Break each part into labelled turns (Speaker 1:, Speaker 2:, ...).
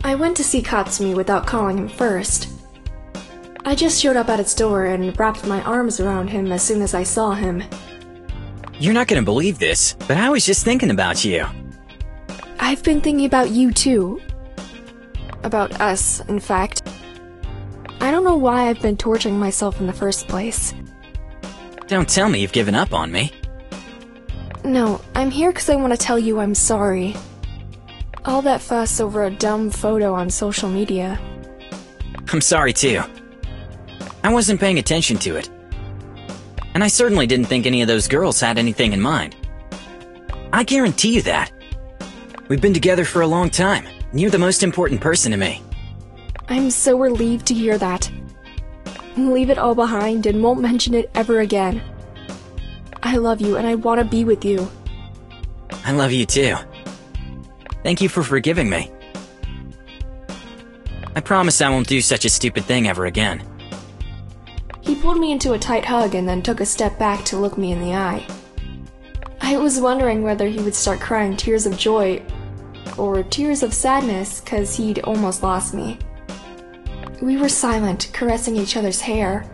Speaker 1: I went to see Katsumi without calling him first. I just showed up at its door and wrapped my arms around him as soon as I saw him.
Speaker 2: You're not gonna believe this, but I was just thinking about you.
Speaker 1: I've been thinking about you too. About us, in fact. I don't know why I've been torturing myself in the first place.
Speaker 2: Don't tell me you've given up on me.
Speaker 1: No, I'm here because I want to tell you I'm sorry. All that fuss over a dumb photo on social media.
Speaker 2: I'm sorry too. I wasn't paying attention to it. And I certainly didn't think any of those girls had anything in mind. I guarantee you that. We've been together for a long time, and you're the most important person to me.
Speaker 1: I'm so relieved to hear that. Leave it all behind and won't mention it ever again. I love you and I want to be with you.
Speaker 2: I love you too. Thank you for forgiving me. I promise I won't do such a stupid thing ever again.
Speaker 1: He pulled me into a tight hug and then took a step back to look me in the eye. I was wondering whether he would start crying tears of joy or tears of sadness because he'd almost lost me. We were silent, caressing each other's hair.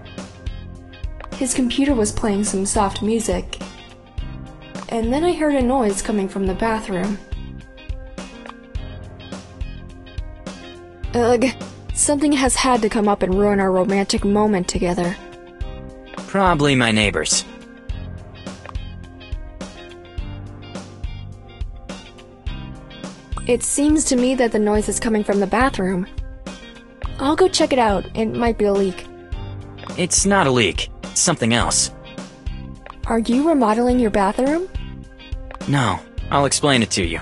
Speaker 1: His computer was playing some soft music, and then I heard a noise coming from the bathroom. Ugh, something has had to come up and ruin our romantic moment together.
Speaker 2: Probably my neighbors.
Speaker 1: It seems to me that the noise is coming from the bathroom. I'll go check it out. It might be a leak.
Speaker 2: It's not a leak. It's something else.
Speaker 1: Are you remodeling your bathroom?
Speaker 2: No, I'll explain it to you.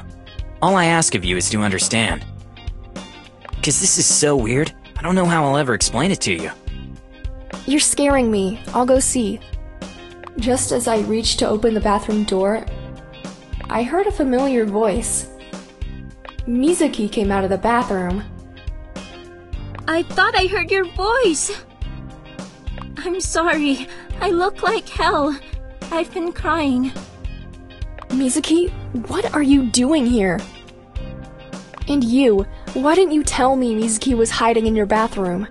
Speaker 2: All I ask of you is to understand. Because this is so weird, I don't know how I'll ever explain it to you.
Speaker 1: You're scaring me. I'll go see. Just as I reached to open the bathroom door, I heard a familiar voice. Mizuki came out of the bathroom.
Speaker 3: I thought I heard your voice. I'm sorry. I look like hell. I've been crying.
Speaker 1: Mizuki, what are you doing here? And you, why didn't you tell me Mizuki was hiding in your bathroom?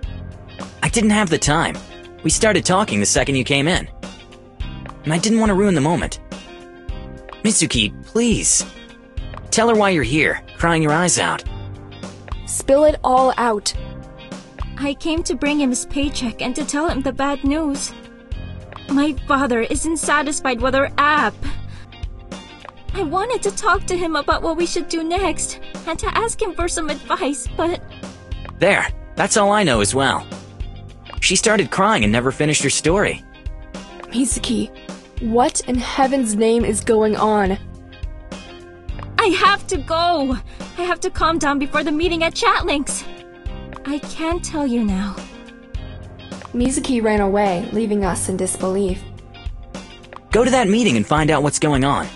Speaker 2: I didn't have the time. We started talking the second you came in. And I didn't want to ruin the moment. Mizuki, please. Tell her why you're here, crying your eyes out.
Speaker 1: Spill it all out.
Speaker 3: I came to bring him his paycheck and to tell him the bad news. My father isn't satisfied with our app. I wanted to talk to him about what we should do next and to ask him for some advice, but...
Speaker 2: There, that's all I know as well. She started crying and never finished her story.
Speaker 1: Mizuki, what in heaven's name is going on?
Speaker 3: I have to go! I have to calm down before the meeting at ChatLinx. I can't tell you now.
Speaker 1: Mizuki ran away, leaving us in disbelief.
Speaker 2: Go to that meeting and find out what's going on.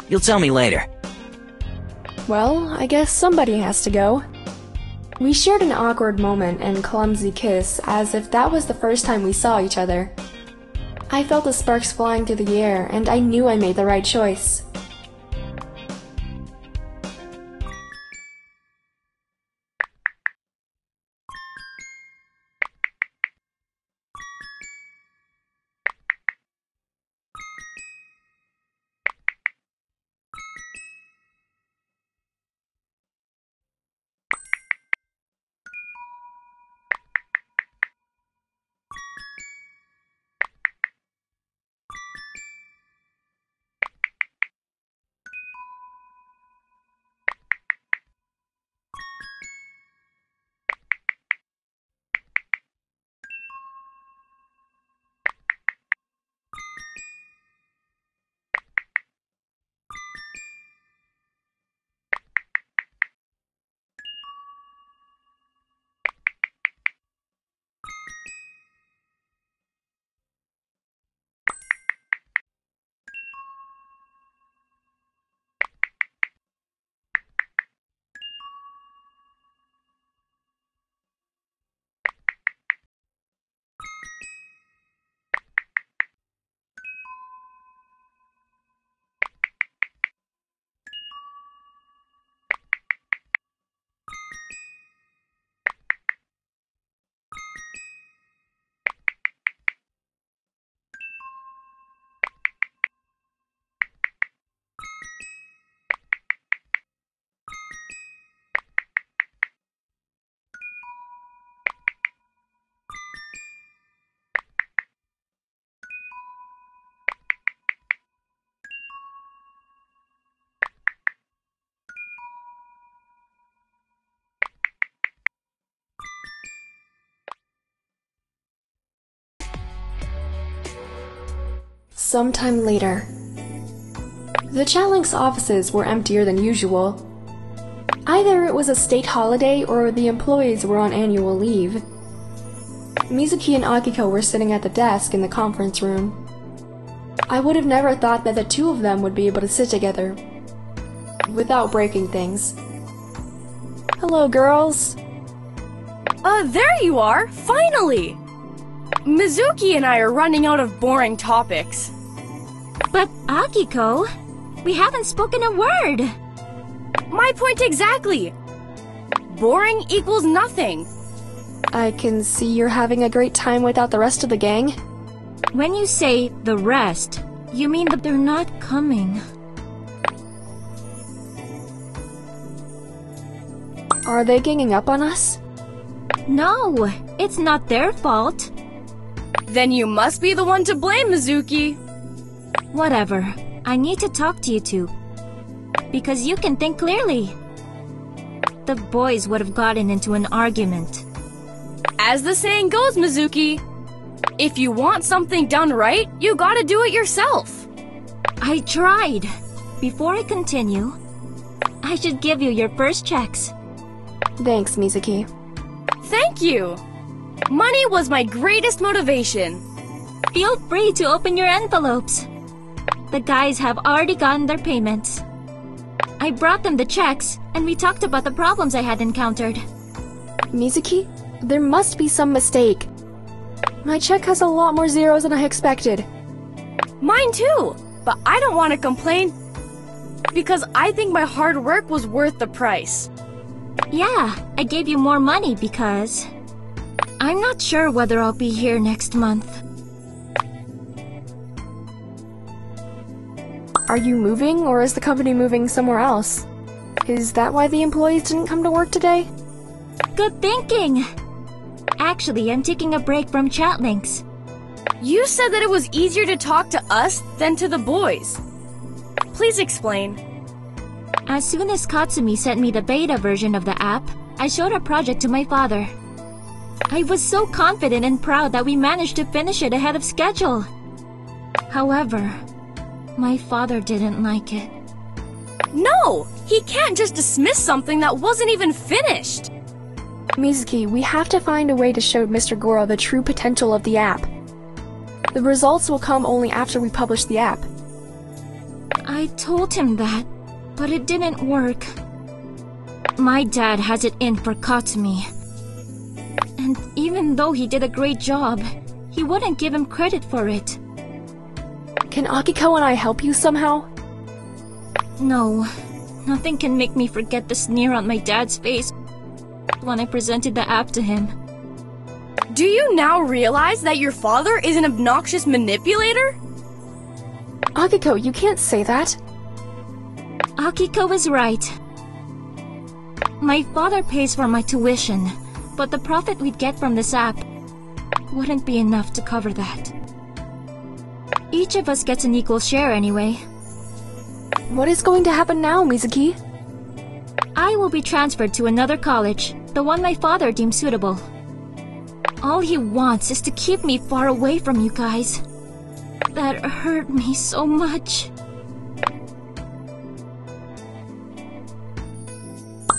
Speaker 2: You'll tell me later.
Speaker 1: Well, I guess somebody has to go. We shared an awkward moment and clumsy kiss as if that was the first time we saw each other. I felt the sparks flying through the air and I knew I made the right choice. Sometime later. The ChatLinx offices were emptier than usual. Either it was a state holiday or the employees were on annual leave. Mizuki and Akiko were sitting at the desk in the conference room. I would have never thought that the two of them would be able to sit together without breaking things. Hello, girls.
Speaker 4: There you are! Finally! Mizuki and I are running out of boring topics.
Speaker 3: But Akiko, we haven't spoken a word.
Speaker 4: My point exactly! Boring equals nothing.
Speaker 1: I can see you're having a great time without the rest of the gang.
Speaker 3: When you say the rest, you mean that they're not coming.
Speaker 1: Are they ganging up on us?
Speaker 3: No, it's not their fault.
Speaker 4: Then you must be the one to blame, Mizuki.
Speaker 3: Whatever. I need to talk to you two. Because you can think clearly. The boys would have gotten into an argument.
Speaker 4: As the saying goes, Mizuki, if you want something done right, you gotta do it yourself.
Speaker 3: I tried. Before I continue, I should give you your first checks.
Speaker 1: Thanks, Mizuki.
Speaker 4: Thank you. Money was my greatest motivation.
Speaker 3: Feel free to open your envelopes. The guys have already gotten their payments. I brought them the checks, and we talked about the problems I had encountered.
Speaker 1: Mizuki, there must be some mistake. My check has a lot more zeros than I expected.
Speaker 4: Mine too, but I don't want to complain because I think my hard work was worth the price.
Speaker 3: Yeah, I gave you more money because I'm not sure whether I'll be here next month.
Speaker 1: Are you moving, or is the company moving somewhere else? Is that why the employees didn't come to work today?
Speaker 3: Good thinking! Actually, I'm taking a break from ChatLinx.
Speaker 4: You said that it was easier to talk to us than to the boys. Please explain.
Speaker 3: As soon as Katsumi sent me the beta version of the app, I showed our project to my father. I was so confident and proud that we managed to finish it ahead of schedule. However, my father didn't like it.
Speaker 4: No! He can't just dismiss something that wasn't even finished!
Speaker 1: Mizuki, we have to find a way to show Mr. Goro the true potential of the app. The results will come only after we publish the app.
Speaker 3: I told him that, but it didn't work. My dad has it in for Katsumi. And even though he did a great job, he wouldn't give him credit for it.
Speaker 1: Can Akiko and I help you somehow?
Speaker 3: No, nothing can make me forget the sneer on my dad's face when I presented the app to him.
Speaker 4: Do you now realize that your father is an obnoxious manipulator?
Speaker 1: Akiko, you can't say that.
Speaker 3: Akiko is right. My father pays for my tuition, but the profit we'd get from this app wouldn't be enough to cover that. Each of us gets an equal share anyway.
Speaker 1: What is going to happen now, Mizuki?
Speaker 3: I will be transferred to another college, the one my father deems suitable. All he wants is to keep me far away from you guys. That hurt me so much.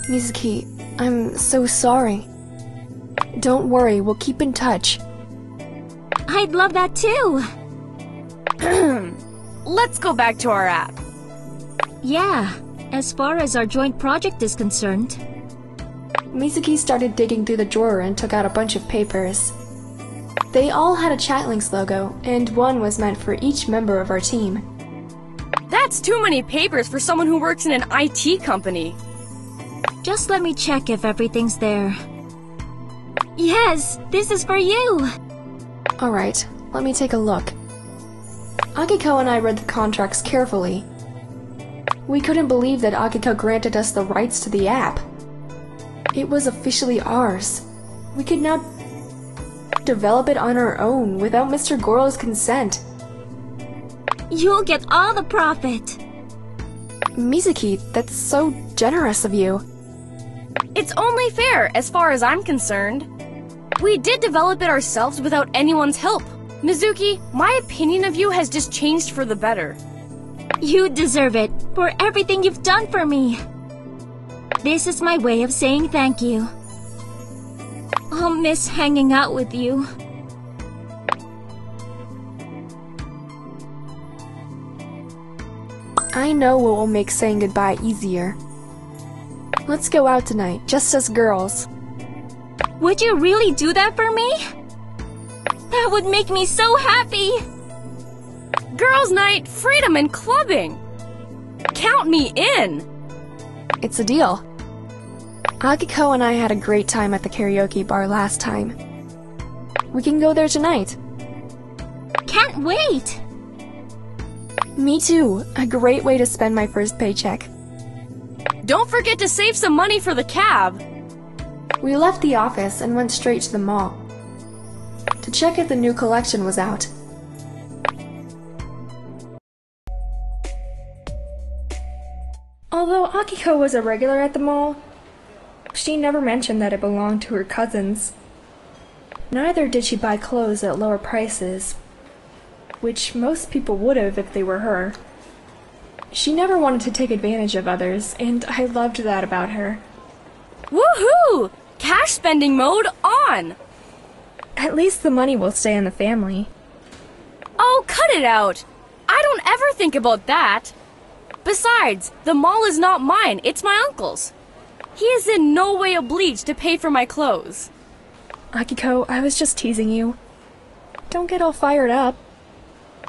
Speaker 1: Mizuki, I'm so sorry. Don't worry, we'll keep in touch.
Speaker 3: I'd love that too.
Speaker 4: Let's go back to our app.
Speaker 3: Yeah, as far as our joint project is concerned.
Speaker 1: Mizuki started digging through the drawer and took out a bunch of papers. They all had a ChatLinx logo, and one was meant for each member of our team.
Speaker 4: That's too many papers for someone who works in an IT company.
Speaker 3: Just let me check if everything's there. Yes, this is for you!
Speaker 1: Alright, let me take a look. Akiko and I read the contracts carefully. We couldn't believe that Akiko granted us the rights to the app. It was officially ours. We could now develop it on our own without Mr. Goro's consent.
Speaker 3: You'll get all the profit!
Speaker 1: Mizuki, that's so generous of you.
Speaker 4: It's only fair, as far as I'm concerned. We did develop it ourselves without anyone's help. Mizuki, my opinion of you has just changed for the better.
Speaker 3: You deserve it for everything you've done for me. This is my way of saying thank you. I'll miss hanging out with you.
Speaker 1: I know what will make saying goodbye easier. Let's go out tonight, just as girls.
Speaker 3: Would you really do that for me? That would make me so happy!
Speaker 4: Girls' night, freedom, and clubbing! Count me in!
Speaker 1: It's a deal. Akiko and I had a great time at the karaoke bar last time. We can go there tonight.
Speaker 3: Can't wait!
Speaker 1: Me too. A great way to spend my first paycheck.
Speaker 4: Don't forget to save some money for the cab!
Speaker 1: We left the office and went straight to the mall to check if the new collection was out. Although Akiko was a regular at the mall, she never mentioned that it belonged to her cousins. Neither did she buy clothes at lower prices, which most people would have if they were her. She never wanted to take advantage of others, and I loved that about her.
Speaker 4: Woohoo! Cash spending mode on!
Speaker 1: At least the money will stay in the family.
Speaker 4: Oh, cut it out! I don't ever think about that! Besides, the mall is not mine, it's my uncle's. He is in no way obliged to pay for my clothes.
Speaker 1: Akiko, I was just teasing you. Don't get all fired up.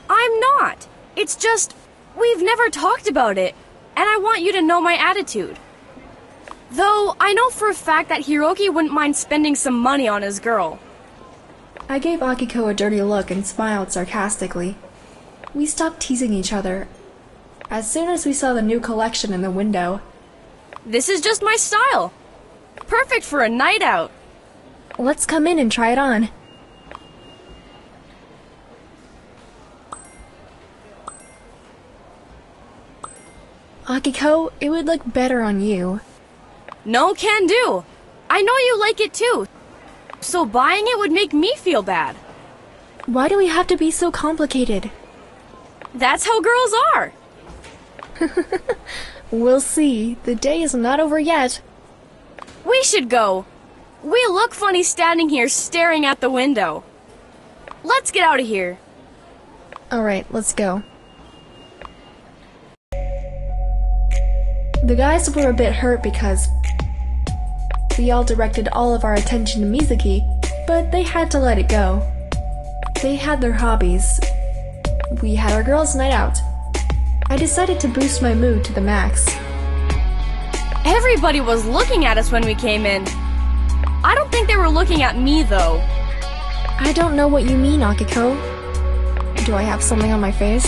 Speaker 4: I'm not! It's just, we've never talked about it, and I want you to know my attitude. Though, I know for a fact that Hiroki wouldn't mind spending some money on his girl.
Speaker 1: I gave Akiko a dirty look and smiled sarcastically. We stopped teasing each other as soon as we saw the new collection in the window.
Speaker 4: This is just my style. Perfect for a night out.
Speaker 1: Let's come in and try it on. Akiko, it would look better on you.
Speaker 4: No can do. I know you like it too. So buying it would make me feel bad.
Speaker 1: Why do we have to be so complicated?
Speaker 4: That's how girls are.
Speaker 1: We'll see. The day is not over yet.
Speaker 4: We should go. We look funny standing here staring at the window. Let's get out of here.
Speaker 1: Alright, let's go. The guys were a bit hurt because we all directed all of our attention to Mizuki, but they had to let it go. They had their hobbies. We had our girls' night out. I decided to boost my mood to the max.
Speaker 4: Everybody was looking at us when we came in. I don't think they were looking at me though.
Speaker 1: I don't know what you mean, Akiko. Do I have something on my face?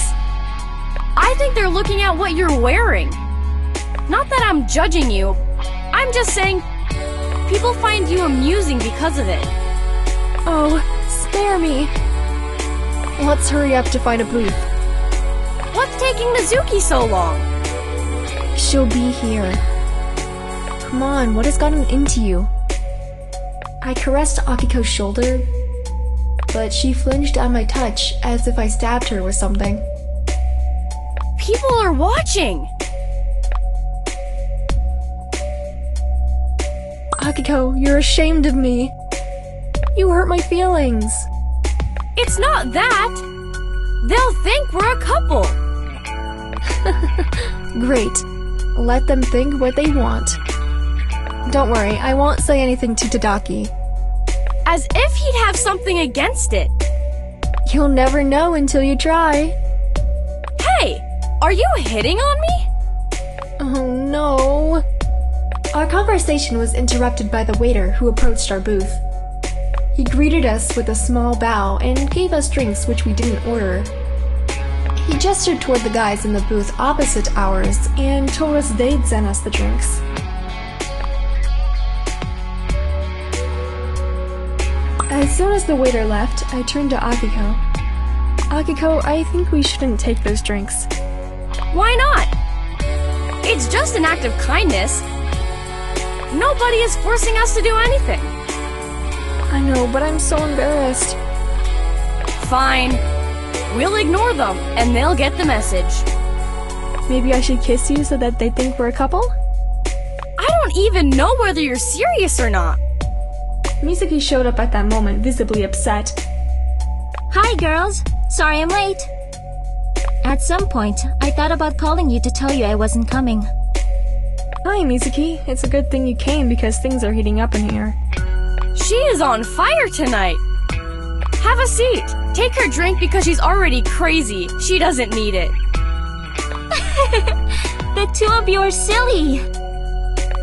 Speaker 4: I think they're looking at what you're wearing. Not that I'm judging you. I'm just saying people find you amusing because of it.
Speaker 1: Oh, spare me. Let's hurry up to find a booth.
Speaker 4: What's taking Mizuki so long?
Speaker 1: She'll be here. Come on, what has gotten into you? I caressed Akiko's shoulder, but she flinched at my touch as if I stabbed her with something.
Speaker 4: People are watching!
Speaker 1: Akiko, you're ashamed of me. You hurt my feelings.
Speaker 4: It's not that! They'll think we're a couple!
Speaker 1: Great. Let them think what they want. Don't worry, I won't say anything to Tadaki.
Speaker 4: As if he'd have something against it.
Speaker 1: You'll never know until you try.
Speaker 4: Hey! Are you hitting on me?
Speaker 1: Oh no. Our conversation was interrupted by the waiter who approached our booth. He greeted us with a small bow and gave us drinks which we didn't order. He gestured toward the guys in the booth opposite ours and told us they'd send us the drinks. As soon as the waiter left, I turned to Akiko. Akiko, I think we shouldn't take those drinks.
Speaker 4: Why not? It's just an act of kindness. Nobody is forcing us to do anything.
Speaker 1: I know, but I'm so embarrassed.
Speaker 4: Fine. We'll ignore them, and they'll get the message.
Speaker 1: Maybe I should kiss you so that they think we're a couple?
Speaker 4: I don't even know whether you're serious or not.
Speaker 1: Mizuki showed up at that moment, visibly upset.
Speaker 3: Hi, girls. Sorry I'm late. At some point, I thought about calling you to tell you I wasn't coming.
Speaker 1: Hi, Mizuki. It's a good thing you came because things are heating up in here.
Speaker 4: She is on fire tonight. Have a seat. Take her drink because she's already crazy. She doesn't need it.
Speaker 3: The two of you are silly.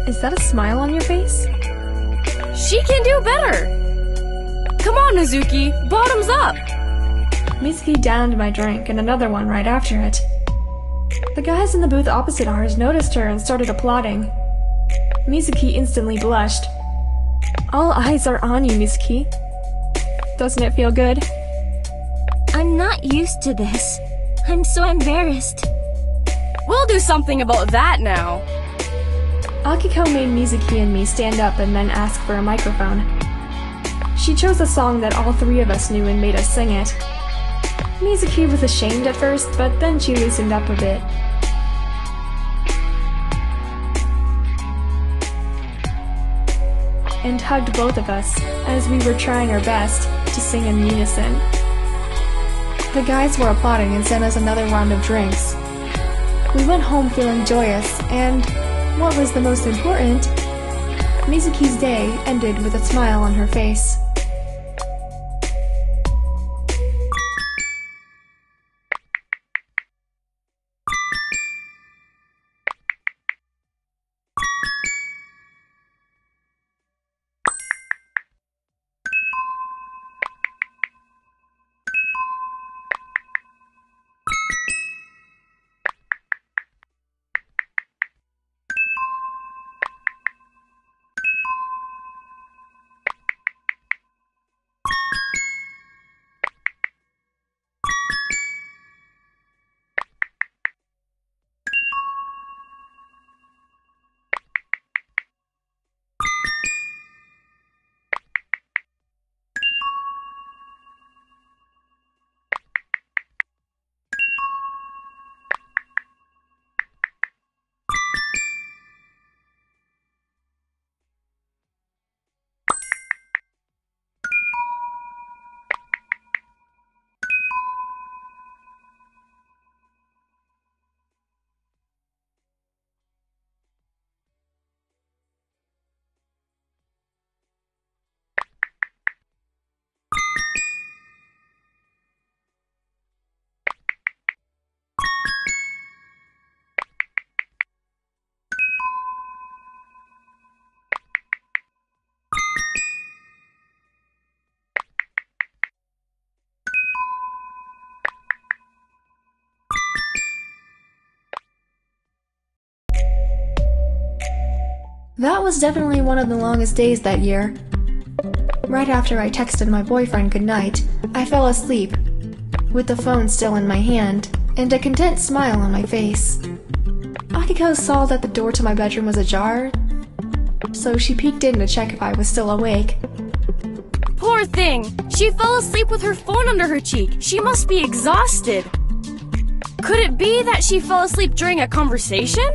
Speaker 1: Is that a smile on your face?
Speaker 4: She can do better. Come on, Mizuki. Bottoms up.
Speaker 1: Mizuki downed my drink and another one right after it. The guys in the booth opposite ours noticed her and started applauding. Mizuki instantly blushed. All eyes are on you, Mizuki. Doesn't it feel good?
Speaker 3: I'm not used to this. I'm so embarrassed.
Speaker 4: We'll do something about that now.
Speaker 1: Akiko made Mizuki and me stand up and then ask for a microphone. She chose a song that all three of us knew and made us sing it. Mizuki was ashamed at first, but then she loosened up a bit. And hugged both of us as we were trying our best to sing in unison. The guys were applauding and sent us another round of drinks. We went home feeling joyous, and what was the most important, Mizuki's day ended with a smile on her face. That was definitely one of the longest days that year. Right after I texted my boyfriend goodnight, I fell asleep, with the phone still in my hand, and a content smile on my face. Akiko saw that the door to my bedroom was ajar, so she peeked in to check if I was still awake.
Speaker 4: Poor thing! She fell asleep with her phone under her cheek. She must be exhausted. Could it be that she fell asleep during a conversation?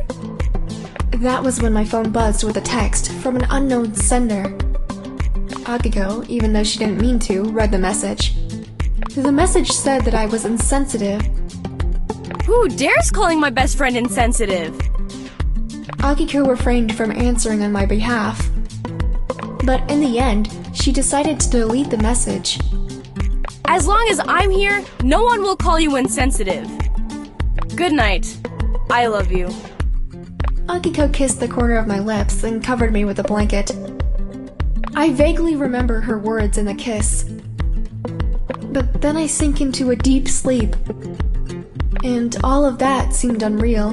Speaker 1: That was when my phone buzzed with a text from an unknown sender. Akiko, even though she didn't mean to, read the message. The message said that I was insensitive.
Speaker 4: Who dares calling my best friend insensitive?
Speaker 1: Akiko refrained from answering on my behalf. But in the end, she decided to delete the message.
Speaker 4: As long as I'm here, no one will call you insensitive. Good night. I love you.
Speaker 1: Akiko kissed the corner of my lips and covered me with a blanket. I vaguely remember her words in the kiss. But then I sank into a deep sleep, and all of that seemed unreal.